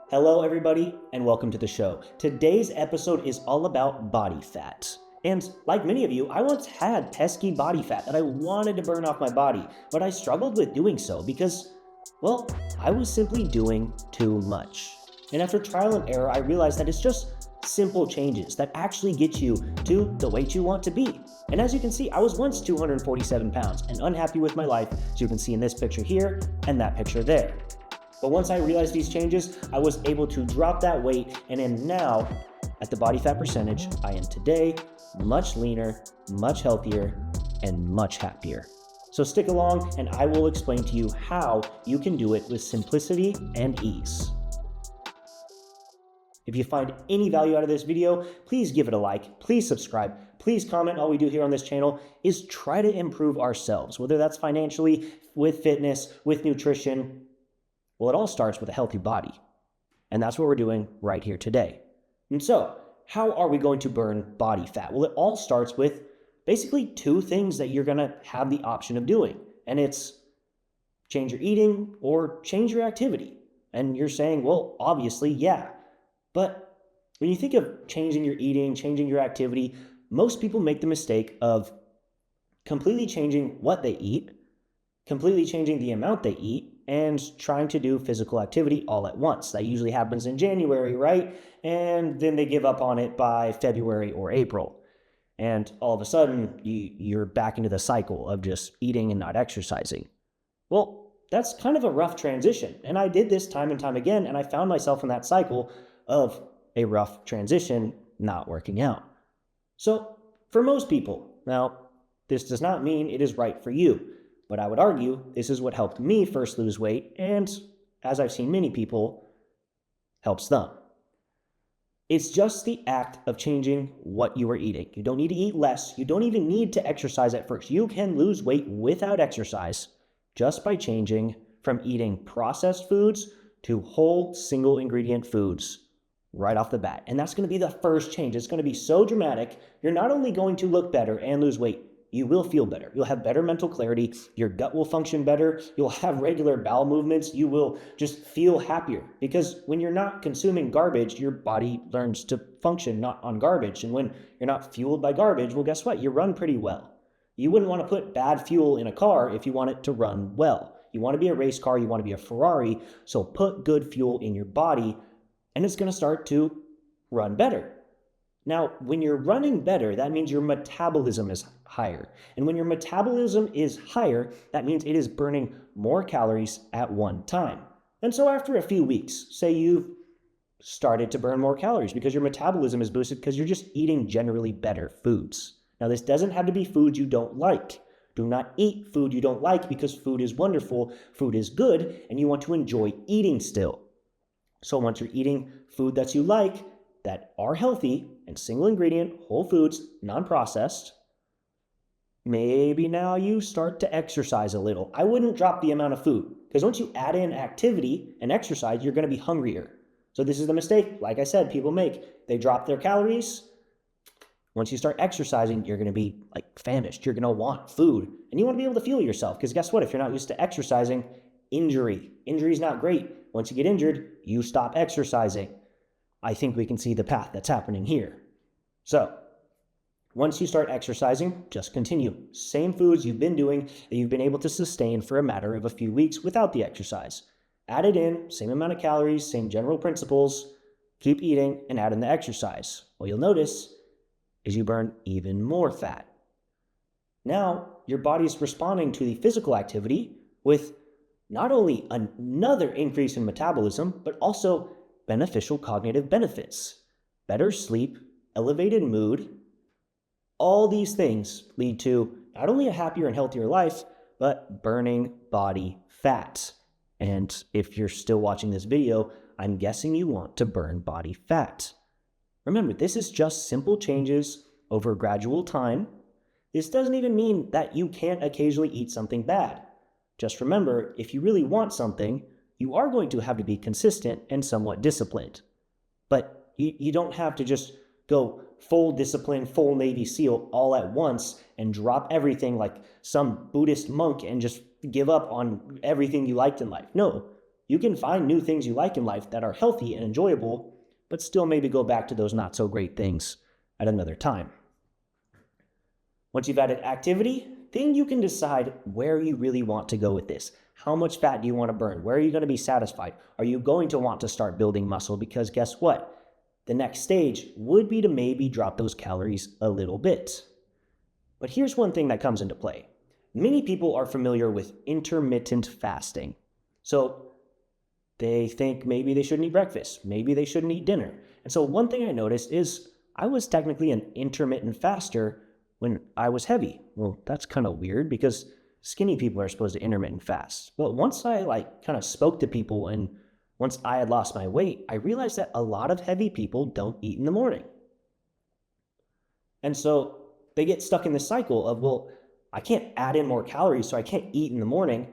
Hello, everybody, and welcome to the show. Today's episode is all about body fat. And like many of you, I once had pesky body fat that I wanted to burn off my body, but I struggled with doing so because, well, I was simply doing too much. And after trial and error, I realized that it's just simple changes that actually get you to the weight you want to be. And as you can see, I was once 247 pounds and unhappy with my life, as you can see in this picture here and that picture there. But once I realized these changes, I was able to drop that weight and am now at the body fat percentage I am today, much leaner, much healthier, and much happier. So stick along and I will explain to you how you can do it with simplicity and ease. If you find any value out of this video, please give it a like, please subscribe, please comment. All we do here on this channel is try to improve ourselves, whether that's financially, with fitness, with nutrition. Well, it all starts with a healthy body, and that's what we're doing right here today. And so, how are we going to burn body fat? Well, it all starts with basically two things that you're going to have the option of doing, and it's change your eating or change your activity. And you're saying, well, obviously, yeah. But when you think of changing your eating, changing your activity, most people make the mistake of completely changing what they eat, completely changing the amount they eat, and trying to do physical activity all at once. That usually happens in January, right? And then they give up on it by February or April. And all of a sudden, you're back into the cycle of just eating and not exercising. Well, that's kind of a rough transition. And I did this time and time again, and I found myself in that cycle of a rough transition not working out. So, for most people, now, this does not mean it is right for you. But I would argue this is what helped me first lose weight, and as I've seen many people, helps them. It's just the act of changing what you are eating. You don't need to eat less. You don't even need to exercise at first. You can lose weight without exercise just by changing from eating processed foods to whole single ingredient foods right off the bat. And that's going to be the first change. It's going to be so dramatic. You're not only going to look better and lose weight, you will feel better. You'll have better mental clarity. Your gut will function better. You'll have regular bowel movements. You will just feel happier because when you're not consuming garbage, your body learns to function not on garbage. And when you're not fueled by garbage, well, guess what? You run pretty well. You wouldn't want to put bad fuel in a car if you want it to run well. You want to be a race car. You want to be a Ferrari. So put good fuel in your body and it's going to start to run better. Now, when you're running better, that means your metabolism is higher. And when your metabolism is higher, that means it is burning more calories at one time. And so after a few weeks, say you've started to burn more calories because your metabolism is boosted because you're just eating generally better foods. Now, this doesn't have to be foods you don't like. Do not eat food you don't like because food is wonderful, food is good, and you want to enjoy eating still. So once you're eating food that you like, that are healthy and single ingredient, whole foods, non-processed, maybe now you start to exercise a little. I wouldn't drop the amount of food because once you add in activity and exercise, you're going to be hungrier. So this is the mistake, like I said, people make. They drop their calories. Once you start exercising, you're going to be like famished. You're going to want food and you want to be able to fuel yourself because guess what? If you're not used to exercising, injury is not great. Once you get injured, you stop exercising. I think we can see the path that's happening here. So, once you start exercising, just continue. Same foods you've been doing that you've been able to sustain for a matter of a few weeks without the exercise. Add it in, same amount of calories, same general principles. Keep eating and add in the exercise. What you'll notice is you burn even more fat. Now, your body's responding to the physical activity with not only another increase in metabolism, but also beneficial cognitive benefits, better sleep, elevated mood. All these things lead to not only a happier and healthier life, but burning body fat. And if you're still watching this video, I'm guessing you want to burn body fat. Remember, this is just simple changes over gradual time. This doesn't even mean that you can't occasionally eat something bad. Just remember, if you really want something, you are going to have to be consistent and somewhat disciplined. But you don't have to just go full discipline, full Navy SEAL all at once and drop everything like some Buddhist monk and just give up on everything you liked in life. No, You can find new things you like in life that are healthy and enjoyable, but still maybe go back to those not so great things at another time. Once you've added activity, then you can decide where you really want to go with this. How much fat do you want to burn? Where are you going to be satisfied? Are you going to want to start building muscle? Because guess what? The next stage would be to maybe drop those calories a little bit. But here's one thing that comes into play. Many people are familiar with intermittent fasting. So they think maybe they shouldn't eat breakfast, maybe they shouldn't eat dinner. And so one thing I noticed is I was technically an intermittent faster when I was heavy. Well, that's kind of weird because skinny people are supposed to intermittent fast. But once I kind of spoke to people and once I had lost my weight, I realized that a lot of heavy people don't eat in the morning. And so they get stuck in this cycle of, well, I can't add in more calories, so I can't eat in the morning.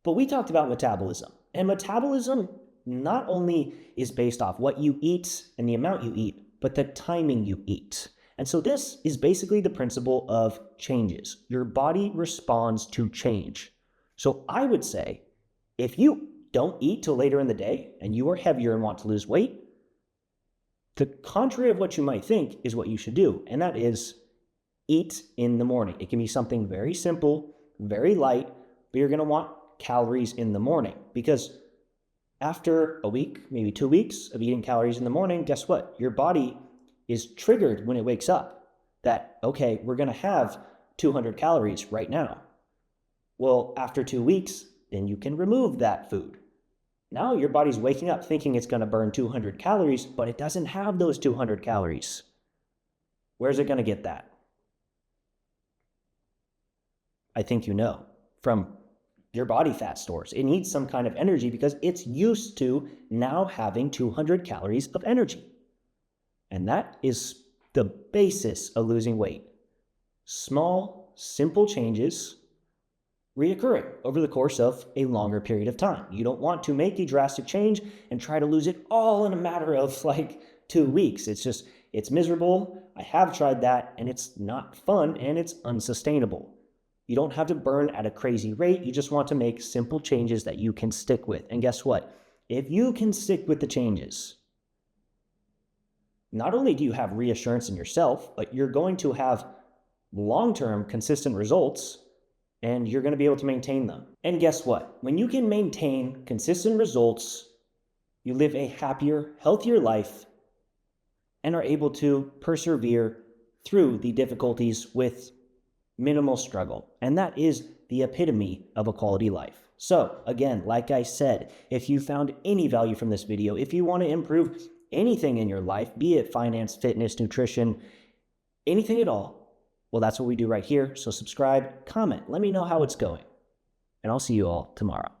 But we talked about metabolism. And metabolism not only is based off what you eat and the amount you eat, but the timing you eat. And so this is basically the principle of changes. Your body responds to change. So I would say, if you don't eat till later in the day and you are heavier and want to lose weight, the contrary of what you might think is what you should do. And that is eat in the morning. It can be something very simple, very light, but you're going to want calories in the morning, because after a week, maybe 2 weeks of eating calories in the morning, guess what? Your body is triggered when it wakes up that, okay, we're going to have 200 calories right now. Well, after 2 weeks, then you can remove that food. Now your body's waking up thinking it's going to burn 200 calories, but it doesn't have those 200 calories. Where's it going to get that? I think you know, from your body fat stores. It needs some kind of energy because it's used to now having 200 calories of energy. And that is the basis of losing weight. Small, simple changes reoccurring over the course of a longer period of time. You don't want to make a drastic change and try to lose it all in a matter of 2 weeks. It's miserable. I have tried that and it's not fun and it's unsustainable. You don't have to burn at a crazy rate. You just want to make simple changes that you can stick with. And guess what? If you can stick with the changes, not only do you have reassurance in yourself, but you're going to have long-term consistent results and you're going to be able to maintain them. And guess what? When you can maintain consistent results, you live a happier, healthier life and are able to persevere through the difficulties with minimal struggle. And that is the epitome of a quality life. So again, like I said, if you found any value from this video, if you want to improve anything in your life, be it finance, fitness, nutrition, anything at all, well, that's what we do right here. So subscribe, comment, let me know how it's going. And I'll see you all tomorrow.